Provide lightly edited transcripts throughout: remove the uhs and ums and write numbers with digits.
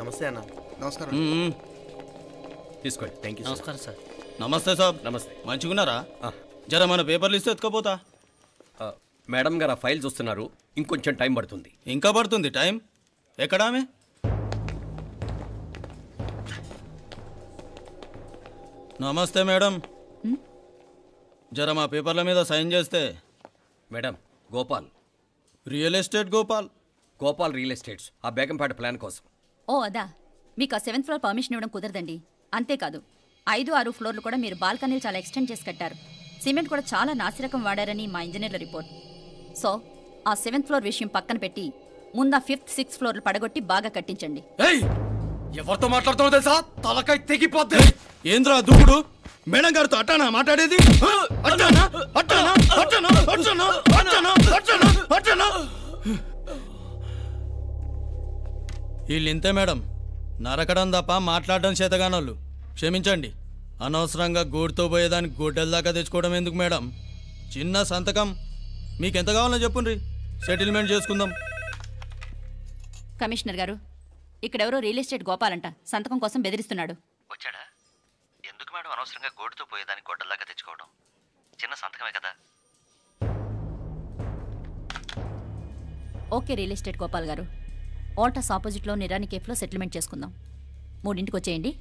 నమస్తే అన్న. నమస్కారం. తీసుకోండి. Thank you. నమస్కారం సార్. నమస్తే సాబ్. నమస్తే. మంచిగున్నారా? జర మన పేపర్లు ఇస్తే ఎత్తుకోపోతా. మేడం గారు ఆ ఫైల్ చూస్తున్నారు, ఇంకొంచెం టైం పడుతుంది. ఇంకా పడుతుంది టైం? ఎక్కడా ఆమె? నమస్తే మేడం, జర మా పేపర్ల మీద సైన్ చేస్తే. Madam, Gopal, real estate Gopal. Gopal real estates, ఆ బేగంపేట ప్లాన్ కోసం. ఓ అదా, మీకు ఆ 7th ఫ్లోర్ పర్మిషన్ ఇవ్వడం కుదరదండి. అంతేకాదు 5, 6 ఫ్లోర్లు కూడా మీరు బాల్కనీలు చాలా ఎక్స్టెండ్ చేసి కట్టారు. సిమెంట్ కూడా చాలా నాసిరకం వాడారని మా ఇంజనీర్ల రిపోర్ట్. సో ఆ 7th ఫ్లోర్ విషయం పక్కన పెట్టి ముందు ఆ 5th, 6th ఫ్లోర్లు పడగొట్టి బాగా కట్టించండి. ఎవరితో మాట్లాడుతున్నావు తెలుసా? తలకాయ తెగిపోద్ది. ఏంద్రా దూకుడు? మేడం గారితో అట్టానా మాట్లాడేది? అట్టానా అట్టానా అట్టానా అట్టానా అట్టానా అట్టానా అట్టానా? వీళ్ళింతే మేడం, నరకడం తప్ప మాట్లాడడం చేతగానోళ్ళు. క్షమించండి, అనవసరంగా గోడుతో పోయేదానికి గొడ్డల దాకా తెచ్చుకోవడం ఎందుకు మేడం? చిన్న సంతకం మీకెంత కావాలో చెప్పుండ్రి, సెటిల్మెంట్ చేసుకుందాం. కమిషనర్ గారు, ఇక్కడెవరో రియల్ ఎస్టేట్ గోపాలంట సంతకం కోసం బెదిరిస్తున్నాడు. వచ్చాడా? ఎందుకు మేడం అనవసరంగా గోడుతో పోయేదానికి గొడ్డల్లాగా తెచ్చుకోవడం? చిన్న సంతకమే కదా. ఓకే రియల్ ఎస్టేట్ గోపాల్ గారు, ఆల్టాస్ ఆపోజిట్లో నిరాని కేఫ్లో సెటిల్మెంట్ చేసుకుందాం. 3ంటికి వచ్చేయండి.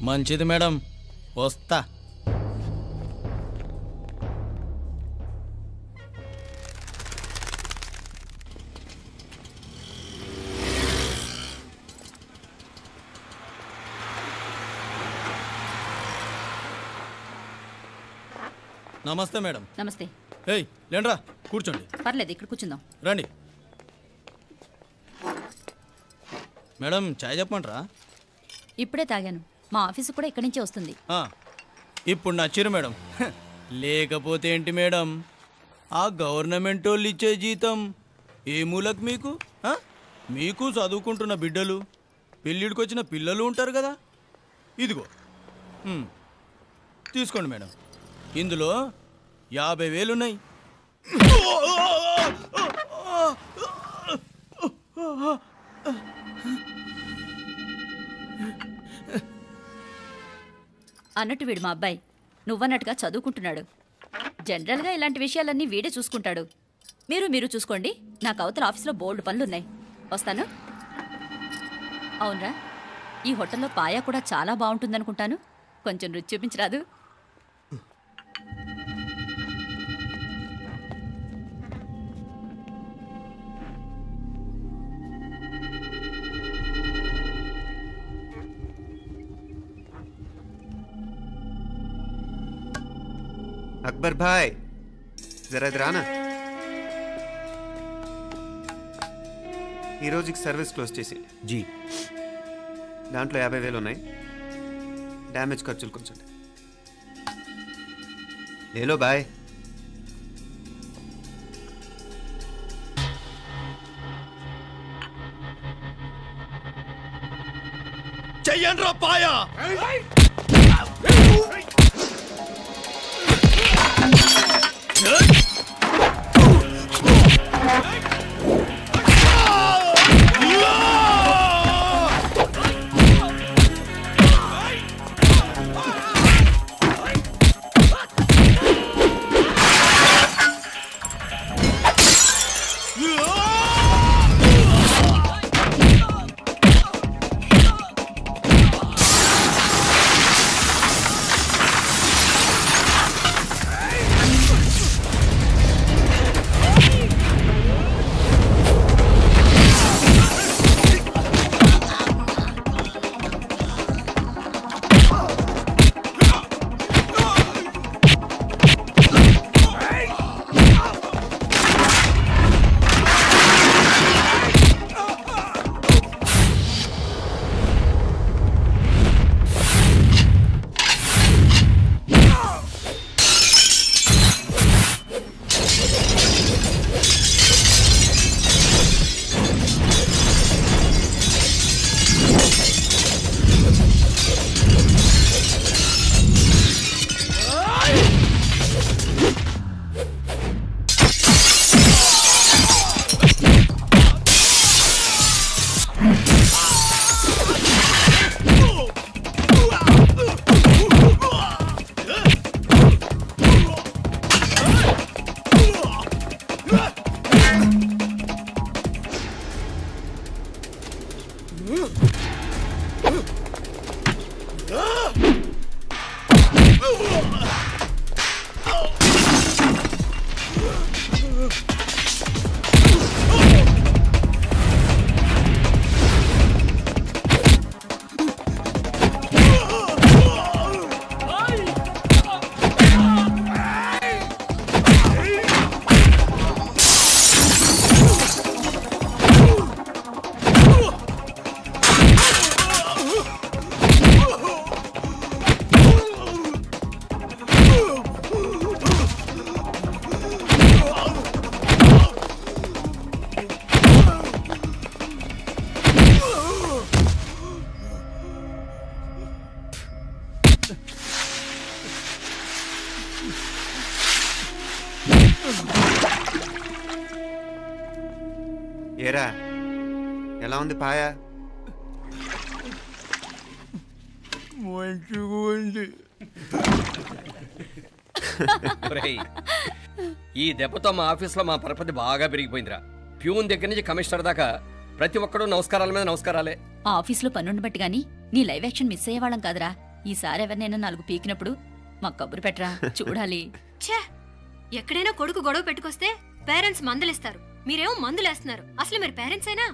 మంచిది మేడం, వస్తా. నమస్తే మేడం. నమస్తే. ఏయ్ లేండ్రా, కూర్చోండి. పర్లేదు, ఇక్కడ కూర్చుందాం. రండి మేడం, చాయ్ చెప్పమంటారా? ఇప్పుడే తాగాను. మా ఆఫీసు కూడా ఇక్కడి నుంచే వస్తుంది. ఇప్పుడు నచ్చిరు మేడం. లేకపోతే ఏంటి మేడం, ఆ గవర్నమెంట్ వాళ్ళు ఇచ్చే జీతం ఏ మూలకు మీకు? మీకు చదువుకుంటున్న బిడ్డలు, పెళ్ళిడికి వచ్చిన పిల్లలు ఉంటారు కదా. ఇదిగో తీసుకోండి మేడం, ఇందులో 50,000 ఉన్నాయి. అన్నట్టు వీడు మా అబ్బాయి నువ్వన్నట్టుగా చదువుకుంటున్నాడు. జనరల్గా ఇలాంటి విషయాలన్నీ వీడే చూసుకుంటాడు. మీరు చూసుకోండి. నాకు అవతల ఆఫీస్లో బోల్డ్ పనులున్నాయి. వస్తాను. అవునరా, ఈ హోటల్లో పాయా కూడా చాలా బాగుంటుందనుకుంటాను. కొంచెం రుచి చూపించరాదు? అక్బర్ భాయ్, జరా రానా. ఈ రోజుకి సర్వీస్ క్లోజ్ చేసి జీ, దాంట్లో 50,000 ఉన్నాయి. డ్యామేజ్ ఖర్చులు కొంచెం లేలో బాయ్. చెయ్యండి రా పాయా. ఏరా ఎలా ఉంది పాయా? మంచిగా ఉంది. ఒరేయ్, ఈ దెబ్బతో మా ఆఫీస్లో మా పరపతి బాగా పెరిగిపోయిందిరా. ప్యూన్ దగ్గర నుంచి కమిషనర్ దాకా ప్రతి ఒక్కడు నమస్కారాల మీద నమస్కారాలే. ఆ ఆఫీస్లో పనుండి బట్టి గాని నీ లైవ్ యాక్షన్ మిస్ అయ్యేవాళ్ళం కాదురా. ఈసారి ఎవరినైనా 4 పీకినప్పుడు మాకు కబురు పెట్టరా, చూడాలి. ఛే, ఎక్కడైనా కొడుకు గొడవ పెట్టుకొస్తే పేరెంట్స్ మందులిస్తారు, మీరేమో మందులేస్తున్నారు. అసలు మీరు పేరెంట్స్ అయినా?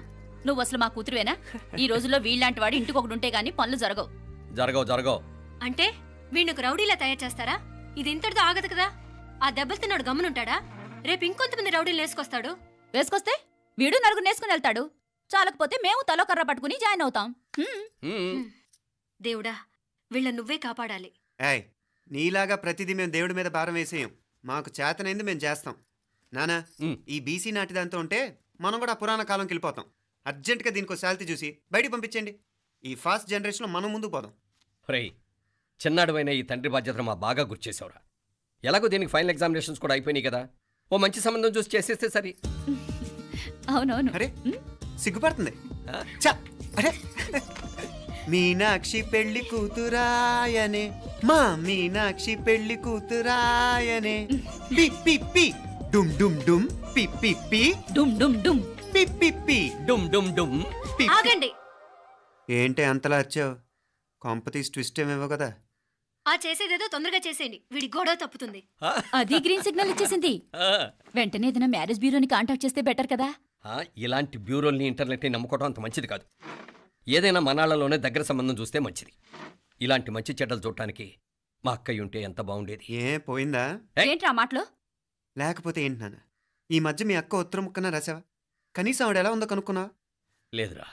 నువ్వు అసలు మా కూతురువేనా? ఈ రోజుల్లో వీళ్ళలాంటి వాడు ఇంటికి ఒకటి ఉంటే గానీ పనులు జరగవు. జరగవు. అంటే వీణ్ణకు రౌడీలా తయారు చేస్తారా? ఇది ఇంతటితో ఆగదు కదా. ఆ దెబ్బలు తిన్నాడు గమనుంటాడా? రేపు ఇంకొంతమంది రౌడీలు వేసుకొస్తాడు. వేసుకొస్తే వీడు 4 నేసుకుని వెళ్తాడు. చాలకపోతే మేము తలో కర్ర పట్టుకుని జాయిన్ అవుతాం. దేవుడా, వీళ్ళ నువ్వే కాపాడాలి. ఏయ్, నీలాగా ప్రతిదీ మేము దేవుడి మీద భారం వేసేయం. మాకు చేతనైంది మేము చేస్తాం. నానా, ఈ బీసీ నాటి దాంతో ఉంటే మనం కూడా పురాణ కాలంకి వెళ్ళిపోతాం. అర్జెంటుగా దీనికి శాలిటీ చూసి బయటికి పంపించండి. ఈ ఫాస్ట్ జనరేషన్లో మనం ముందుకు పోదాం. ఒరేయ్, చిన్నాడువైన ఈ తండ్రి బాధ్యతను మా బాగా గుర్చేసావురా. ఎలాగో దీనికి ఫైనల్ ఎగ్జామినేషన్స్ కూడా అయిపోయినాయి కదా, ఓ మంచి సంబంధం చూసి చేసేస్తే సరి. అవునవును. అరే సిగ్గుపడుతుంది. చ, అరే మీనాక్షి పెళ్లి కూతురాయనే, మా మీనాక్షి పెళ్లి కూతురాయనే. పి పి పి డుమ్ డుమ్ డుమ్, పి పి పి డుమ్ డుమ్ డుమ్, పి పి పి డుమ్ డుమ్ డుమ్. పి. ఆగండి. ఏంటి అంతలా వచ్చావు? కాంపతీస్ ట్విస్ట్ ఏమేవో కదా. ఆ చేసేదేదో తొందరగా చేసేయండి, వీడి గొడవ తప్పుతుంది. అది గ్రీన్ సిగ్నల్ ఇచ్చేసింది. వెంటనే ఏదైనా మ్యారేజ్ బ్యూరోని కాంటాక్ట్ చేస్తే బెటర్ కదా. ఇలాంటి బ్యూరోల్ని ఇంటర్నెట్ని నమ్ముకోవడం అంత మంచిది కాదు. ఏదైనా మనాళ్ళలోనే దగ్గర సంబంధం చూస్తే మంచిది. ఇలాంటి మంచి చెడ్డలు చూడటానికి మా అక్కయ్య ఉంటే ఎంత బాగుండేది. ఏ పోయిందా? ఏంట్రా మాటలు? లేకపోతే ఏంటి నాన్న, ఈ మధ్య మీ అక్క ఉత్తరం ముక్కన రాసావా? కనీసం ఆవిడ ఎలా ఉందో కనుక్కున్నావా? లేదురా,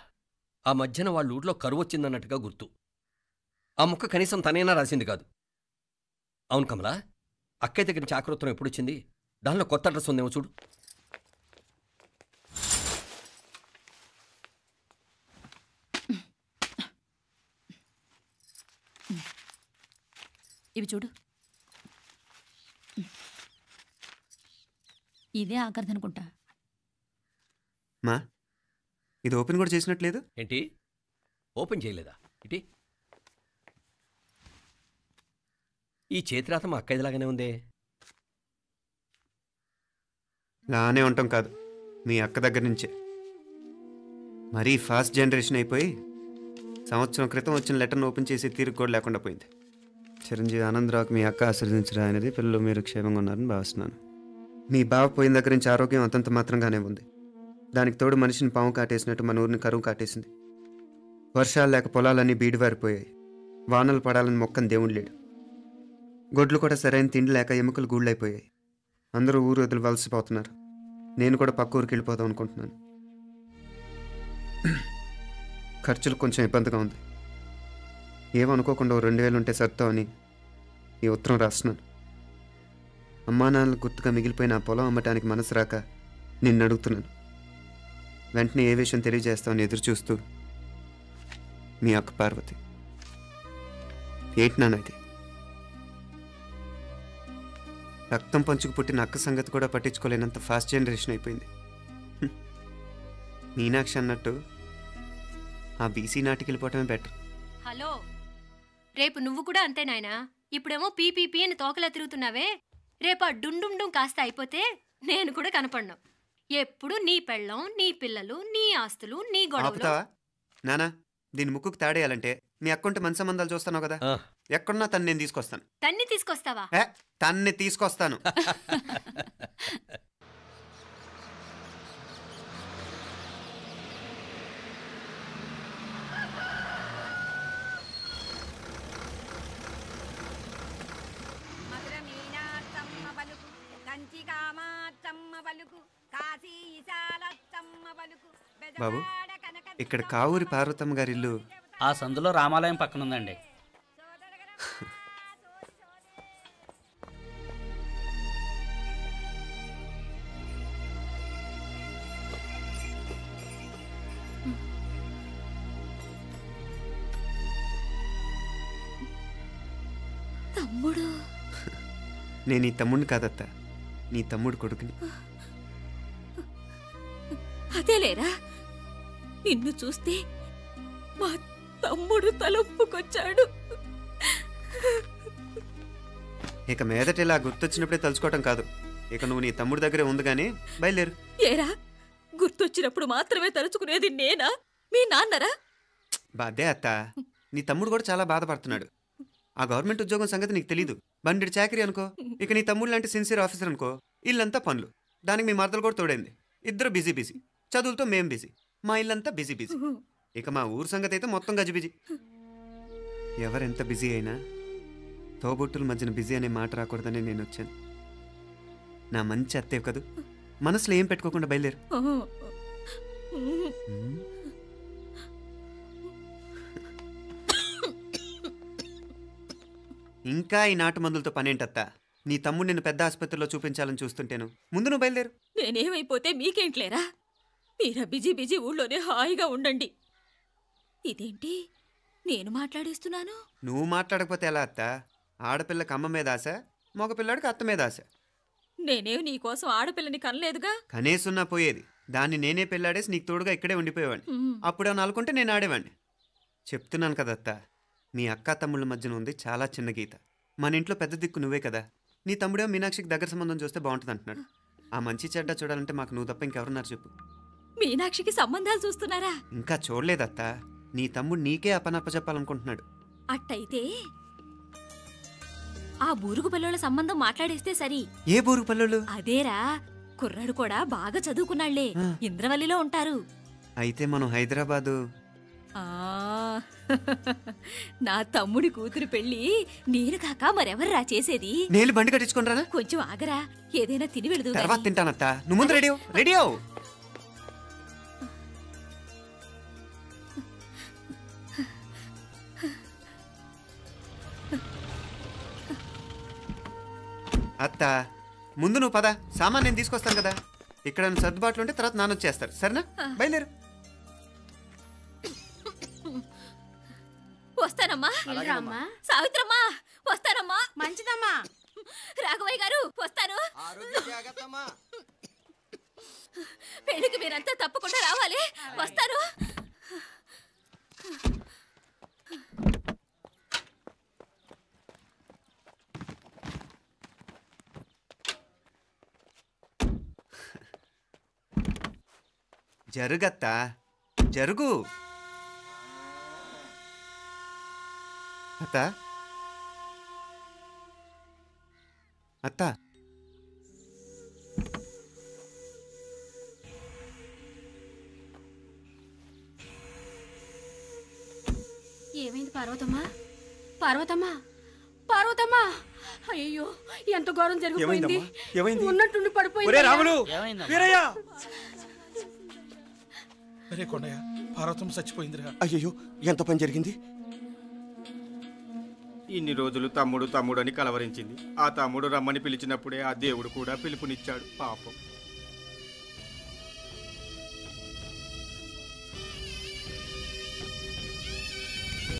ఆ మధ్యన వాళ్ళ ఊర్లో కరువు వచ్చిందన్నట్టుగా గుర్తు. ఆ ముక్క కనీసం తనైనా రాసింది కాదు. అవును కమలా, అక్కయ్య దగ్గర నుంచి ఆకృతం ఎప్పుడు వచ్చింది? దానిలో కొత్త అడ్రస్ ఉందేమో చూడు. ఇవి చూడు. ఇదే ఆఖరిదనుకుంటా. మా ఇది ఓపెన్ కూడా చేసినట్లేదు. ఏంటి ఓపెన్ చేయలేదా? ఇటీ ఈ చేతిరాత మా అక్కయ్యలాగానే ఉందే. లానే ఉంటాం కాదు, మీ అక్క దగ్గర నుంచే. మరీ ఫాస్ట్ జనరేషన్ అయిపోయి సంవత్సరం క్రితం వచ్చిన లెటర్ను ఓపెన్ చేసి తీరుకు కూడా లేకుండా పోయింది. చిరంజీవి ఆనందరావుకి మీ అక్క ఆశీర్వదించరా అనేది, పిల్లలు మీరు క్షేమంగా ఉన్నారని భావిస్తున్నాను. మీ బావ పోయిన దగ్గర నుంచి ఆరోగ్యం అంతంత మాత్రంగానే ఉంది. దానికి తోడు మనిషిని పాము కాటేసినట్టు మన ఊరిని కరువు కాటేసింది. వర్షాలు లేక పొలాలన్నీ బీడివారిపోయాయి. వానలు పడాలని మొక్కని దేవుడు లేడు. గొడ్లు కూడా సరైన తిండి లేక ఎముకలు గూళ్ళైపోయాయి. అందరూ ఊరు వదిలి వలసిపోతున్నారు. నేను కూడా పక్క ఊరికి వెళ్ళిపోదాం అనుకుంటున్నాను. ఖర్చులు కొంచెం ఇబ్బందిగా ఉంది. ఏమనుకోకుండా 2000 ఉంటే సర్దామని ఈ ఉత్తరం రాస్తున్నాను. అమ్మా నాన్నలు గుర్తుగా మిగిలిపోయిన ఆ పొలం అమ్మటానికి మనసు రాక నిన్ను అడుగుతున్నాను. వెంటనే ఏ విషయం తెలియజేస్తామని ఎదురు చూస్తూ మీ అక్క పార్వతి. ఏంటి నాన్న ఇది? రక్తం పంచుకు పుట్టిన అక్క సంగతి కూడా పట్టించుకోలేనంత ఫాస్ట్ జనరేషన్ అయిపోయింది. మీనాక్షి అన్నట్టు ఆ బీసీ నాటికి వెళ్ళిపోవటమే బెటర్. హలో, రేపు నువ్వు కూడా అంతే నాయనా. ఇప్పుడేమో పీపీపీ అని తోకలా తిరుగుతున్నావే, రేపు ఆ డుండుండుం కాస్త అయిపోతే నేను కూడా కనపడను. ఎప్పుడు నీ పెళ్ళం, నీ పిల్లలు, నీ ఆస్తులు, నీ గొడవలు. ఆపుతావా నానా? దీని ముక్కుకు తాడేయాలంటే మీ అక్కంటే మంచి సంబంధాలు చూస్తాను కదా. ఎక్కడున్నా తను నేను తీసుకొస్తాను. తన్ని తీసుకొస్తావా? తన్ని తీసుకొస్తాను. బాబు, ఇక్కడ కావూరి పార్వతమ్మ గారి ఇల్లు ఆ సందులో రామాలయం పక్కన ఉందండి. తమ్ముడు? నేను ఈ తమ్ముడిని కాదత్త, నీ తమ్ముడు కొడుకుని. అదేలేరా, నిన్ను చూస్తే మా తమ్ముడు తలొప్పుకొచ్చాడు. ఇక మీదట ఇలా గుర్తొచ్చినప్పుడే తలుచుకోవటం కాదు. ఇక నువ్వు నీ తమ్ముడి దగ్గరే ఉంది కానీ బయలుదేరు. ఏరా, గుర్తొచ్చినప్పుడు మాత్రమే తలుచుకునేది నేనా, మీ నాన్నరా? బాధే అత్త, నీ తమ్ముడు కూడా చాలా బాధపడుతున్నాడు. ఆ గవర్నమెంట్ ఉద్యోగం సంగతి నీకు తెలీదు. బండి చాకరీ అనుకో. ఇక నీ తమ్ముడు లాంటి సిన్సియర్ ఆఫీసర్ అనుకో. ఇల్లంతా పనులు, దానికి మీ మరదలు కూడా తోడైంది. ఇద్దరు బిజీ బిజీ. చదువులతో మేం బిజీ, మా ఇల్లంతా బిజీ బిజీ. ఇక మా ఊరు సంగతి అయితే మొత్తం గజిబిజీ. ఎవరెంత బిజీ అయినా తోబుట్టుల మధ్యన బిజీ అనే మాట రాకూడదని నేను వచ్చాను. నా మంచి అత్తే కదూ, మనసులో ఏం పెట్టుకోకుండా బయలుదేరు. ఇంకా ఈ నాటు మందులతో పనేంటత్తా? నీ తమ్ముడు నిన్ను పెద్ద ఆసుపత్రిలో చూపించాలని చూస్తుంటేను. ముందు నువ్వు బయలుదేరు. నేనేమైపోతే మీకేంట్లేరా, మీరా బిజీ బిజీ ఊళ్ళోనే హాయిగా ఉండండి. ఇదేంటి నేను మాట్లాడేస్తున్నాను? నువ్వు మాట్లాడకపోతే ఎలా అత్తా? ఆడపిల్లకి అమ్మ మీద ఆశ, మగపిల్లాడికి అత్త మీద ఆశ. నేనేం నీకోసం ఆడపిల్లని కనలేదుగా. కనేసున్నా పోయేది. దాన్ని నేనే పెళ్ళాడేసి నీకు తోడుగా ఇక్కడే ఉండిపోయేవాడిని. అప్పుడు అని అనుకుంటే నేను ఆడేవాడిని. చెప్తున్నాను కదత్తా, మీ అక్క తమ్ముళ్ళ మధ్యన ఉంది చాలా చిన్న గీత. మన ఇంట్లో పెద్ద దిక్కు నువ్వే కదా. నీ తమ్ముడే మీనాక్షికి దగ్గర సంబంధం చూస్తే బాగుంటుంది అంటున్నాడు. ఆ మంచి చెడ్డ చూడాలంటే మాకు నువ్వు తప్ప ఇంకెవరున్నారు చెప్పు? మీనాక్షికి సంబంధాలు చూస్తున్నారా? ఇంకా చూడలేదత్తా. నీ తమ్ముడు నీకే అపనప్ప చెప్పాలనుకుంటున్నాడు. అట్టయితే ఆ బూరుగు పల్లెల సంబంధం మాట్లాడేస్తే సరి. ఏ బూరుగు పల్లెలు? అదేరా, కుర్రాడు కూడా బాగా చదువుకున్నాళ్లే, ఇంద్రవల్లిలో ఉంటారు. అయితే మనం హైదరాబాదు. నా తమ్ముడి కూతురు పెళ్లి నేను కాక మరెవర్రా చేసేది? నేను బండి కట్టించుకుంటారా? కొంచెం ఆగరా, ఏదైనా తిని వెళదు. తర్వాత తింటానత్తా. నువ్వు ముందు రెడీ రెడీ అవు. అత్త, ముందు నువ్వు పద. సామాన్ నేను తీసుకొస్తాను కదా. ఇక్కడ సర్దుబాట్లు ఉంటే తర్వాత నాన్న వచ్చేస్తారు. సరేనా? బయలుదేరు. వస్తానమ్మా. సావిత్రమ్మా వస్తానమ్మా. మంచిదమ్మా. రాఘవయ్య గారు వస్తాను. పెళ్లికి మీరంతా తప్పకుండా రావాలి. వస్తాను. జరుగత్తా, జరుగు. అత్త, అత్త, ఏమైంది పార్వతమ్మా? పార్వతమ్మా, పార్వతమ్మా! అయ్యో, ఎంత ఘోరం జరిగిపోయింది. ఉన్నట్టుండి పడిపోయింది. రాములు, వీరయ్య! అరే కొండయ్య, పార్వతం చచ్చిపోయిందిరా. అయ్యో, ఎంత పని జరిగింది? ఇన్ని రోజులు తమ్ముడు తమ్ముడు అని కలవరించింది. ఆ తమ్ముడు రమ్మని పిలిచినప్పుడే ఆ దేవుడు కూడా పిలుపునిచ్చాడు. పాపం.